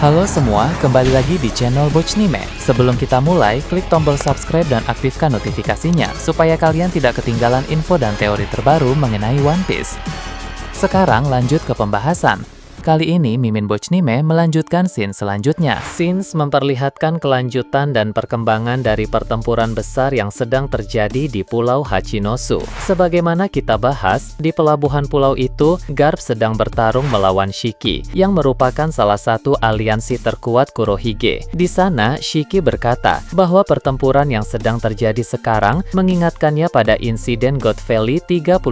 Halo semua, kembali lagi di channel Bochnime. Sebelum kita mulai, klik tombol subscribe dan aktifkan notifikasinya supaya kalian tidak ketinggalan info dan teori terbaru mengenai One Piece. Sekarang lanjut ke pembahasan. Kali ini Mimin Bochnime melanjutkan scene selanjutnya. Scenes memperlihatkan kelanjutan dan perkembangan dari pertempuran besar yang sedang terjadi di Pulau Hachinosu. Sebagaimana kita bahas, di pelabuhan pulau itu, Garp sedang bertarung melawan Shiki, yang merupakan salah satu aliansi terkuat Kurohige. Di sana, Shiki berkata bahwa pertempuran yang sedang terjadi sekarang mengingatkannya pada insiden God Valley 38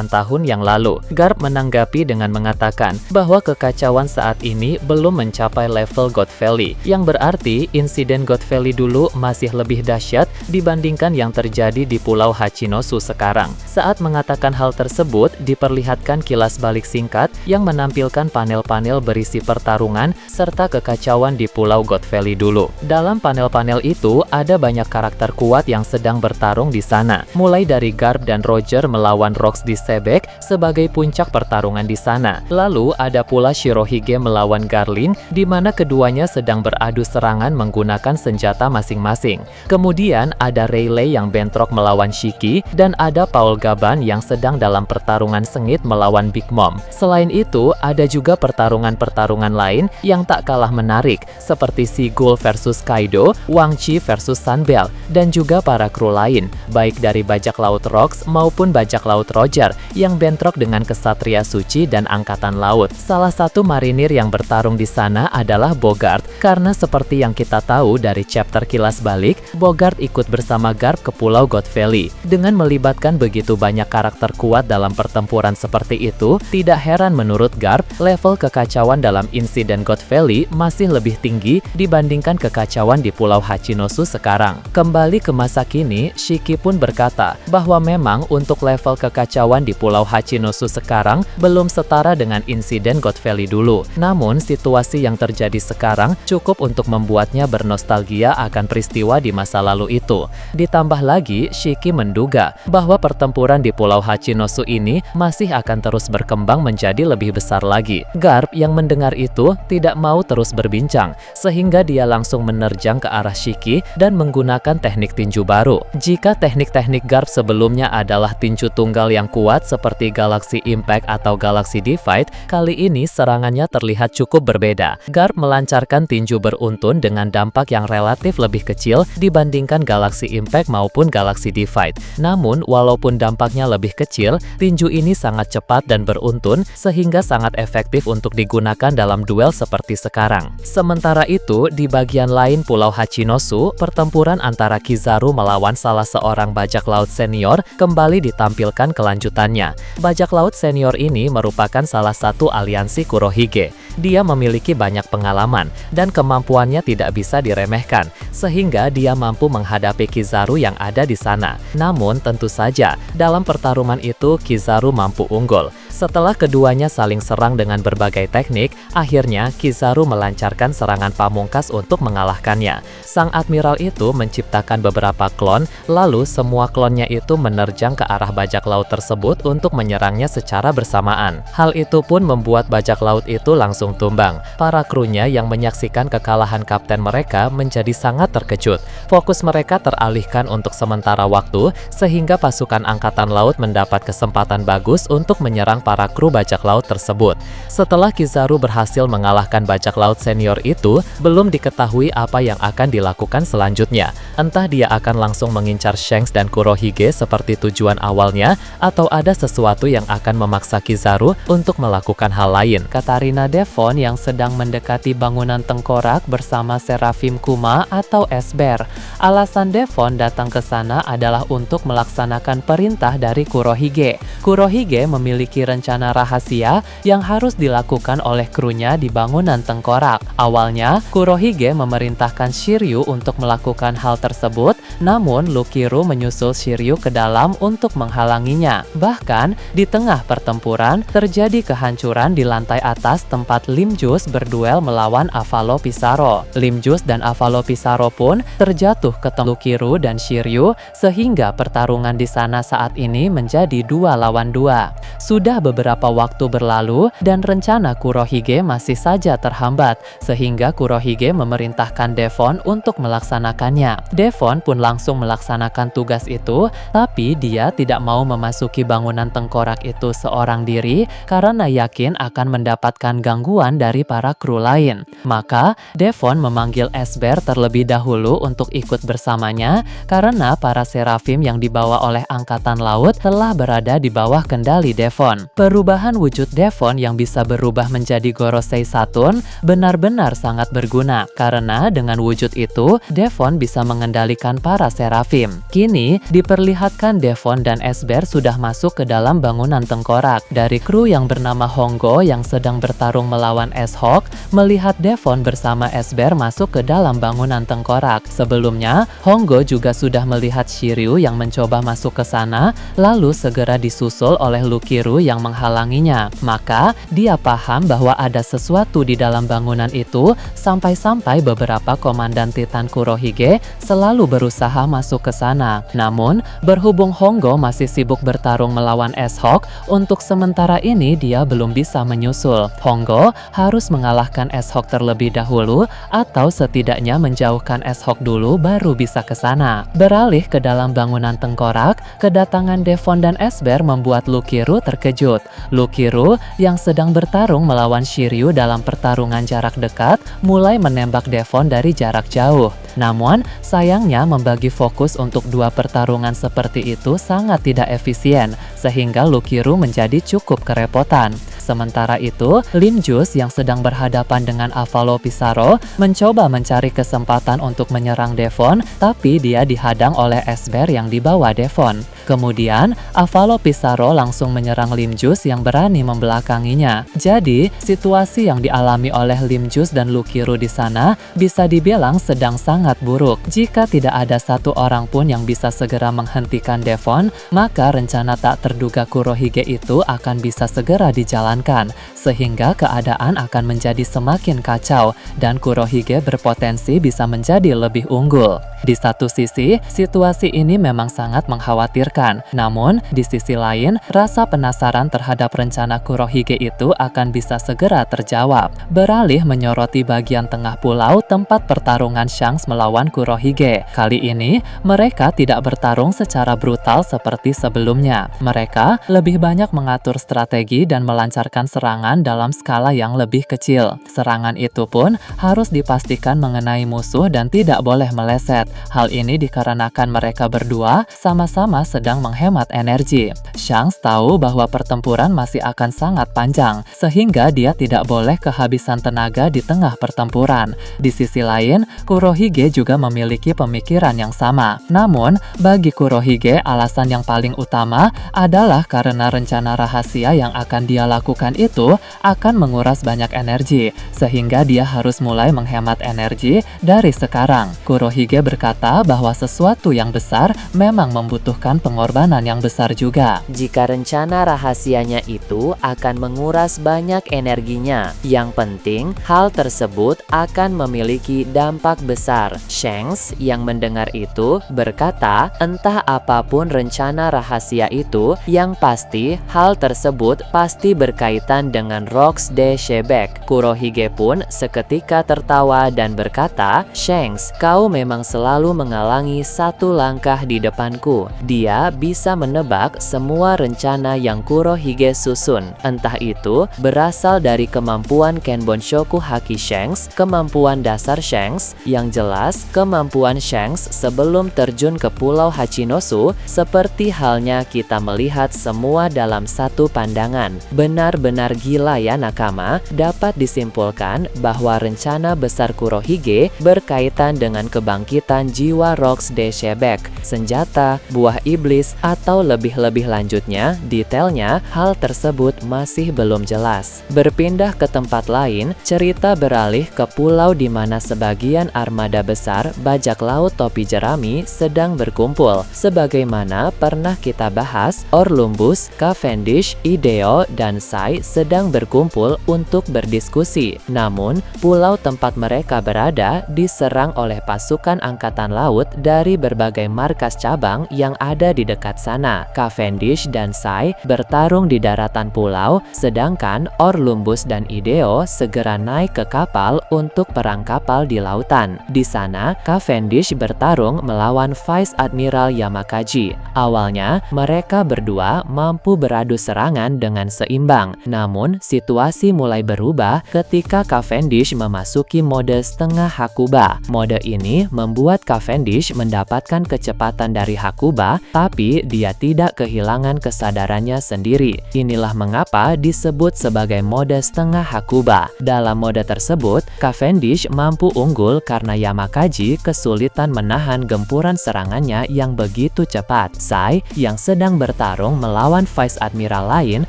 tahun yang lalu. Garp menanggapi dengan mengatakan bahwa kekacauan saat ini belum mencapai level God Valley, yang berarti insiden God Valley dulu masih lebih dahsyat dibandingkan yang terjadi di Pulau Hachinosu sekarang. Saat mengatakan hal tersebut, diperlihatkan kilas balik singkat yang menampilkan panel-panel berisi pertarungan serta kekacauan di Pulau God Valley dulu. Dalam panel-panel itu, ada banyak karakter kuat yang sedang bertarung di sana, mulai dari Garp dan Roger melawan Rox di Sebek sebagai puncak pertarungan di sana. Lalu ada pula Shirohige melawan Garlin, di mana keduanya sedang beradu serangan menggunakan senjata masing-masing. Kemudian ada Rayleigh yang bentrok melawan Shiki, dan ada Paul Gaban yang sedang dalam pertarungan sengit melawan Big Mom. Selain itu, ada juga pertarungan-pertarungan lain yang tak kalah menarik, seperti Sigul versus Kaido, Wang Chi versus Sunbelt, dan juga para kru lain, baik dari bajak laut Rox maupun bajak laut Roger yang bentrok dengan kesatria suci dan angkatan laut. Salah satu marinir yang bertarung di sana adalah Bogart, karena seperti yang kita tahu dari chapter kilas balik, Bogart ikut bersama Garp ke Pulau God Valley. Dengan melibatkan begitu banyak karakter kuat dalam pertempuran seperti itu, tidak heran menurut Garp, level kekacauan dalam insiden God Valley masih lebih tinggi dibandingkan kekacauan di Pulau Hachinosu sekarang. Kembali ke masa kini, Shiki pun berkata bahwa memang untuk level kekacauan di Pulau Hachinosu sekarang belum setara dengan insiden God Valley dulu. Namun, situasi yang terjadi sekarang cukup untuk membuatnya bernostalgia akan peristiwa di masa lalu itu. Ditambah lagi, Shiki menduga bahwa pertempuran di Pulau Hachinosu ini masih akan terus berkembang menjadi lebih besar lagi. Garp yang mendengar itu tidak mau terus berbincang, sehingga dia langsung menerjang ke arah Shiki dan menggunakan teknik tinju baru. Jika teknik-teknik Garp sebelumnya adalah tinju tunggal yang kuat seperti Galaxy Impact atau Galaxy Divide, kali ini serangannya terlihat cukup berbeda. Garp melancarkan tinju beruntun dengan dampak yang relatif lebih kecil dibandingkan Galaxy Impact maupun Galaxy Divide. Namun, walaupun dampaknya lebih kecil, tinju ini sangat cepat dan beruntun sehingga sangat efektif untuk digunakan dalam duel seperti sekarang. Sementara itu, di bagian lain Pulau Hachinosu, pertempuran antara Kizaru melawan salah seorang bajak laut senior kembali ditampilkan kelanjutannya. Bajak laut senior ini merupakan salah satu aliansi Kurohige. Dia memiliki banyak pengalaman dan kemampuannya tidak bisa diremehkan, sehingga dia mampu menghadapi Kizaru yang ada di sana. Namun tentu saja, dalam pertarungan itu Kizaru mampu unggul. Setelah keduanya saling serang dengan berbagai teknik, akhirnya Kizaru melancarkan serangan pamungkas untuk mengalahkannya. Sang admiral itu menciptakan beberapa klon, lalu semua klonnya itu menerjang ke arah bajak laut tersebut untuk menyerangnya secara bersamaan. Hal itu pun membuat bajak laut itu langsung tumbang. Para krunya yang menyaksikan kekalahan kapten mereka menjadi sangat terkejut. Fokus mereka teralihkan untuk sementara waktu, sehingga pasukan angkatan laut mendapat kesempatan bagus untuk menyerang para kru bajak laut tersebut. Setelah Kizaru berhasil mengalahkan bajak laut senior itu, belum diketahui apa yang akan dilakukan selanjutnya. Entah dia akan langsung mengincar Shanks dan Kurohige seperti tujuan awalnya, atau ada sesuatu yang akan memaksa Kizaru untuk melakukan hal lain. Katarina Devon yang sedang mendekati bangunan tengkorak bersama Seraphim Kuma atau Esber. Alasan Devon datang ke sana adalah untuk melaksanakan perintah dari Kurohige. Kurohige memiliki rencana rahasia yang harus dilakukan oleh krunya di bangunan tengkorak. Awalnya, Kurohige memerintahkan Shiryu untuk melakukan hal tersebut, namun Lukiru menyusul Shiryu ke dalam untuk menghalanginya. Bahkan, di tengah pertempuran, terjadi kehancuran di lantai atas tempat Limjus berduel melawan Avalo Pizarro. Limjus dan Avalo Pizarro pun terjatuh musuh ketemu Lukiru dan Shiryu, sehingga pertarungan di sana saat ini menjadi 2 lawan 2. Sudah beberapa waktu berlalu dan rencana Kurohige masih saja terhambat, sehingga Kurohige memerintahkan Devon untuk melaksanakannya. Devon pun langsung melaksanakan tugas itu, tapi dia tidak mau memasuki bangunan tengkorak itu seorang diri karena yakin akan mendapatkan gangguan dari para kru lain. Maka Devon memanggil Esber terlebih dahulu untuk ikut bersamanya karena para serafim yang dibawa oleh angkatan laut telah berada di bawah kendali Devon. Perubahan wujud Devon yang bisa berubah menjadi Gorosei Saturn benar-benar sangat berguna karena dengan wujud itu Devon bisa mengendalikan para serafim. Kini diperlihatkan Devon dan Esber sudah masuk ke dalam bangunan tengkorak. Dari kru yang bernama Hongo yang sedang bertarung melawan S-Hawk melihat Devon bersama Esber masuk ke dalam bangunan tengkorak. Sebelumnya, Hongo juga sudah melihat Shiryu yang mencoba masuk ke sana, lalu segera disusul oleh Lukiru yang menghalanginya. Maka, dia paham bahwa ada sesuatu di dalam bangunan itu, sampai-sampai beberapa komandan Titan Kurohige selalu berusaha masuk ke sana. Namun, berhubung Hongo masih sibuk bertarung melawan S-Hawk, untuk sementara ini dia belum bisa menyusul. Hongo harus mengalahkan S-Hawk terlebih dahulu, atau setidaknya menjauhkan S-Hawk dulu baru bisa ke sana. Beralih ke dalam bangunan tengkorak, kedatangan Devon dan Esber membuat Lukiru terkejut. Lukiru yang sedang bertarung melawan Shiryu dalam pertarungan jarak dekat mulai menembak Devon dari jarak jauh. Namun, sayangnya membagi fokus untuk 2 pertarungan seperti itu sangat tidak efisien, sehingga Lukiru menjadi cukup kerepotan. Sementara itu, Limjus yang sedang berhadapan dengan Avalo Pissarro mencoba mencari kesempatan untuk menyerang Devon, tapi dia dihadang oleh Esber yang dibawa Devon. Kemudian, Avalo Pissarro langsung menyerang Limjus yang berani membelakanginya. Jadi, situasi yang dialami oleh Limjus dan Lukiru di sana bisa dibilang sedang sangat buruk. Jika tidak ada satu orang pun yang bisa segera menghentikan Devon, maka rencana tak terduga Kurohige itu akan bisa segera dijalankan, sehingga keadaan akan menjadi semakin kacau dan Kurohige berpotensi bisa menjadi lebih unggul. Di satu sisi, situasi ini memang sangat mengkhawatirkan. Namun, di sisi lain, rasa penasaran terhadap rencana Kurohige itu akan bisa segera terjawab. Beralih menyoroti bagian tengah pulau tempat pertarungan Shanks melawan Kurohige. Kali ini, mereka tidak bertarung secara brutal seperti sebelumnya. Mereka lebih banyak mengatur strategi dan melancarkan serangan dalam skala yang lebih kecil. Serangan itu pun harus dipastikan mengenai musuh dan tidak boleh meleset. Hal ini dikarenakan mereka berdua sama-sama sedang menghemat energi. Shanks tahu bahwa pertempuran masih akan sangat panjang, sehingga dia tidak boleh kehabisan tenaga di tengah pertempuran. Di sisi lain, Kurohige juga memiliki pemikiran yang sama. Namun, bagi Kurohige, alasan yang paling utama adalah karena rencana rahasia yang akan dia lakukan itu akan menguras banyak energi, sehingga dia harus mulai menghemat energi dari sekarang. Kurohige berkata bahwa sesuatu yang besar memang membutuhkan pengorbanan yang besar juga. Jika rencana rahasianya itu akan menguras banyak energinya, yang penting hal tersebut akan memiliki dampak besar. Shanks yang mendengar itu berkata, entah apapun rencana rahasia itu, yang pasti hal tersebut pasti berkaitan dengan Rocks de Shebek. Kurohige pun seketika tertawa dan berkata, Shanks, kau memang selalu menghalangi satu langkah di depanku. Dia bisa menebak semua rencana yang Kurohige susun. Entah itu berasal dari kemampuan Kenbonshoku Haki Shanks, kemampuan dasar Shanks, yang jelas kemampuan Shanks sebelum terjun ke Pulau Hachinosu, seperti halnya kita melihat semua dalam satu pandangan. Benar-benar gila ya nakama. Dapat disimpulkan bahwa rencana besar Kurohige berkaitan dengan kebangkitan jiwa Rocks de Shebek, senjata, buah iblis iblis, atau lebih-lebih lanjutnya, detailnya hal tersebut masih belum jelas. Berpindah ke tempat lain, cerita beralih ke pulau di mana sebagian armada besar bajak laut topi jerami sedang berkumpul. Sebagaimana pernah kita bahas, Orlumbus, Cavendish, Ideo, dan Sai sedang berkumpul untuk berdiskusi. Namun, pulau tempat mereka berada diserang oleh pasukan angkatan laut dari berbagai markas cabang yang ada di dekat sana. Cavendish dan Sai bertarung di daratan pulau, sedangkan Orlumbus dan Ideo segera naik ke kapal untuk perang kapal di lautan. Di sana, Cavendish bertarung melawan Vice Admiral Yamakagi. Awalnya, mereka berdua mampu beradu serangan dengan seimbang. Namun, situasi mulai berubah ketika Cavendish memasuki mode setengah Hakuba. Mode ini membuat Cavendish mendapatkan kecepatan dari Hakuba, tapi dia tidak kehilangan kesadarannya sendiri. Inilah mengapa disebut sebagai mode setengah Hakuba. Dalam mode tersebut, Cavendish mampu unggul karena Yamakagi kesulitan menahan gempuran serangannya yang begitu cepat. Sai, yang sedang bertarung melawan Vice Admiral lain,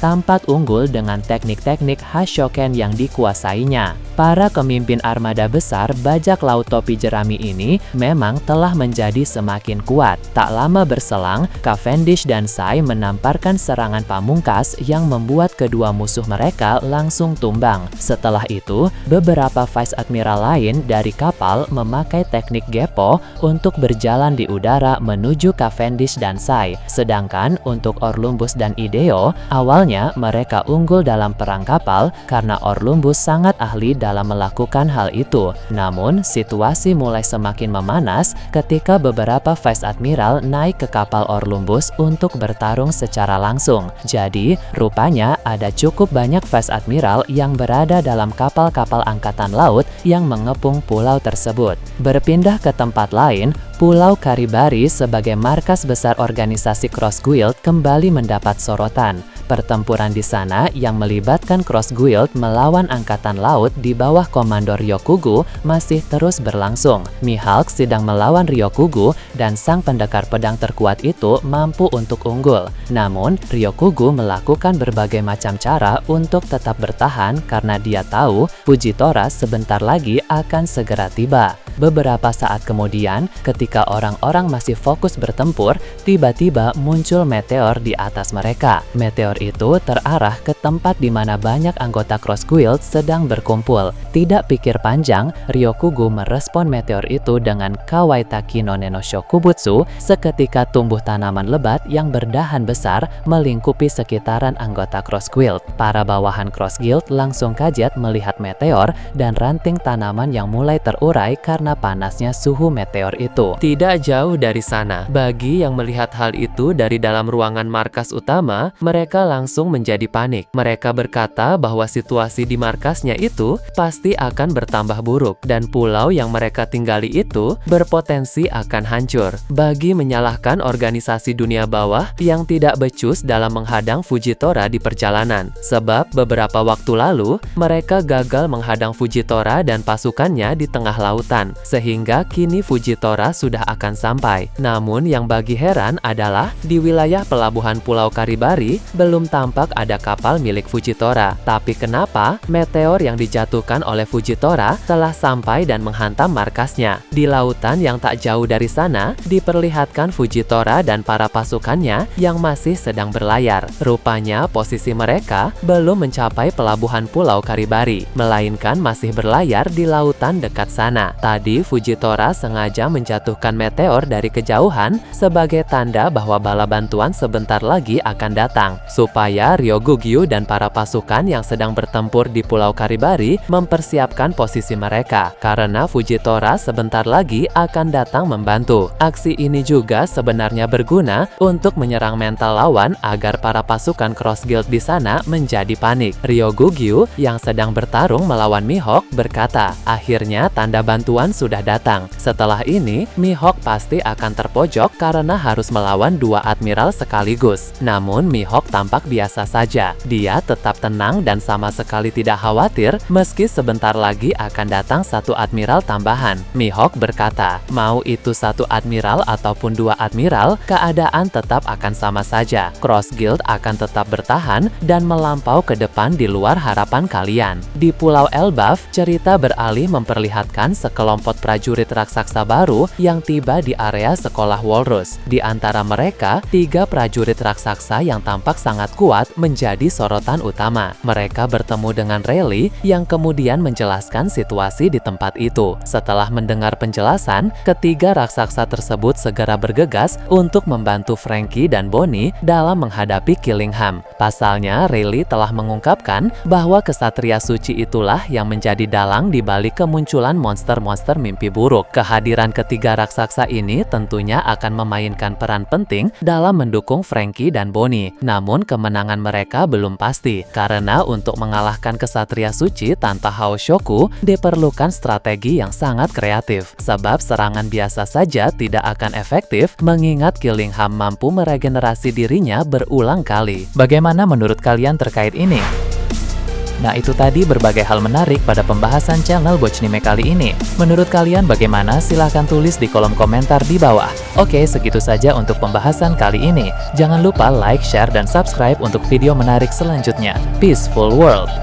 tampak unggul dengan teknik-teknik Hashoken yang dikuasainya. Para pemimpin armada besar bajak laut topi jerami ini memang telah menjadi semakin kuat. Tak lama berselang, Cavendish dan Sai menamparkan serangan pamungkas yang membuat kedua musuh mereka langsung tumbang. Setelah itu, beberapa Vice Admiral lain dari kapal memakai teknik Geppo untuk berjalan di udara menuju Cavendish dan Sai. Sedangkan untuk Orlumbus dan Ideo, awalnya mereka unggul dalam perang kapal karena Orlumbus sangat ahli dalam melakukan hal itu. Namun, situasi mulai semakin memanas ketika beberapa Vice Admiral naik ke kapal Orlumbus untuk bertarung secara langsung. Jadi, rupanya ada cukup banyak Vice Admiral yang berada dalam kapal-kapal angkatan laut yang mengepung pulau tersebut. Berpindah ke tempat lain, Pulau Karibari sebagai markas besar organisasi Cross Guild kembali mendapat sorotan. Pertempuran di sana yang melibatkan Cross Guild melawan angkatan laut di bawah komando Ryokugu masih terus berlangsung. Mihawk sedang melawan Ryokugu dan sang pendekar pedang terkuat itu mampu untuk unggul. Namun, Ryokugu melakukan berbagai macam cara untuk tetap bertahan karena dia tahu Fujitora sebentar lagi akan segera tiba. Beberapa saat kemudian, ketika orang-orang masih fokus bertempur, tiba-tiba muncul meteor di atas mereka. Meteor itu terarah ke tempat di mana banyak anggota Cross Guild sedang berkumpul. Tidak pikir panjang, Ryokugu merespon meteor itu dengan Kawaitaki no Neno Shokubutsu. Seketika tumbuh tanaman lebat yang berdahan besar melingkupi sekitaran anggota Cross Guild. Para bawahan Cross Guild langsung kaget melihat meteor dan ranting tanaman yang mulai terurai karena panasnya suhu meteor itu. Tidak jauh dari sana, bagi yang melihat hal itu dari dalam ruangan markas utama, mereka langsung menjadi panik. Mereka berkata bahwa situasi di markasnya itu pasti akan bertambah buruk dan pulau yang mereka tinggali itu berpotensi akan hancur. Bagi menyalahkan organisasi dunia bawah yang tidak becus dalam menghadang Fujitora di perjalanan. Sebab beberapa waktu lalu, mereka gagal menghadang Fujitora dan pasukannya di tengah lautan. Sehingga kini Fujitora sudah akan sampai. Namun yang bagi heran adalah di wilayah pelabuhan Pulau Karibari belum tampak ada kapal milik Fujitora. Tapi kenapa meteor yang dijatuhkan oleh Fujitora telah sampai dan menghantam markasnya? Di lautan yang tak jauh dari sana diperlihatkan Fujitora dan para pasukannya yang masih sedang berlayar. Rupanya posisi mereka belum mencapai pelabuhan Pulau Karibari, melainkan masih berlayar di lautan dekat sana. Tadi Fujitora sengaja menjatuhkan meteor dari kejauhan sebagai tanda bahwa bala bantuan sebentar lagi akan datang, supaya Ryogugyu dan para pasukan yang sedang bertempur di Pulau Karibari mempersiapkan posisi mereka, karena Fujitora sebentar lagi akan datang membantu. Aksi ini juga sebenarnya berguna untuk menyerang mental lawan agar para pasukan Cross Guild di sana menjadi panik. Ryogugyu yang sedang bertarung melawan Mihawk berkata, akhirnya tanda bantuan sudah datang. Setelah ini, Mihawk pasti akan terpojok karena harus melawan dua admiral sekaligus. Namun Mihawk tampak biasa saja. Dia tetap tenang dan sama sekali tidak khawatir meski sebentar lagi akan datang satu admiral tambahan. Mihawk berkata, mau itu satu admiral ataupun dua admiral, keadaan tetap akan sama saja. Cross Guild akan tetap bertahan dan melampau ke depan di luar harapan kalian. Di Pulau Elbaf, cerita beralih memperlihatkan sekelompok prajurit raksasa baru yang tiba di area sekolah Walrus. Di antara mereka, 3 prajurit raksasa yang tampak sangat kuat menjadi sorotan utama. Mereka bertemu dengan Rayleigh yang kemudian menjelaskan situasi di tempat itu. Setelah mendengar penjelasan, ketiga raksasa tersebut segera bergegas untuk membantu Franky dan Bonnie dalam menghadapi Killingham. Pasalnya, Rayleigh telah mengungkapkan bahwa kesatria suci itulah yang menjadi dalang di balik kemunculan monster-monster mimpi buruk. Kehadiran ketiga raksasa ini tentunya akan memainkan peran penting dalam mendukung Franky dan Bonnie. Namun kemenangan mereka belum pasti, karena untuk mengalahkan kesatria suci tanpa Haoshoku diperlukan strategi yang sangat kreatif. Sebab serangan biasa saja tidak akan efektif mengingat Killingham mampu meregenerasi dirinya berulang kali. Bagaimana menurut kalian terkait ini? Nah, itu tadi berbagai hal menarik pada pembahasan channel Bochnime kali ini. Menurut kalian bagaimana? Silahkan tulis di kolom komentar di bawah. Oke, segitu saja untuk pembahasan kali ini. Jangan lupa like, share, dan subscribe untuk video menarik selanjutnya. Peaceful World!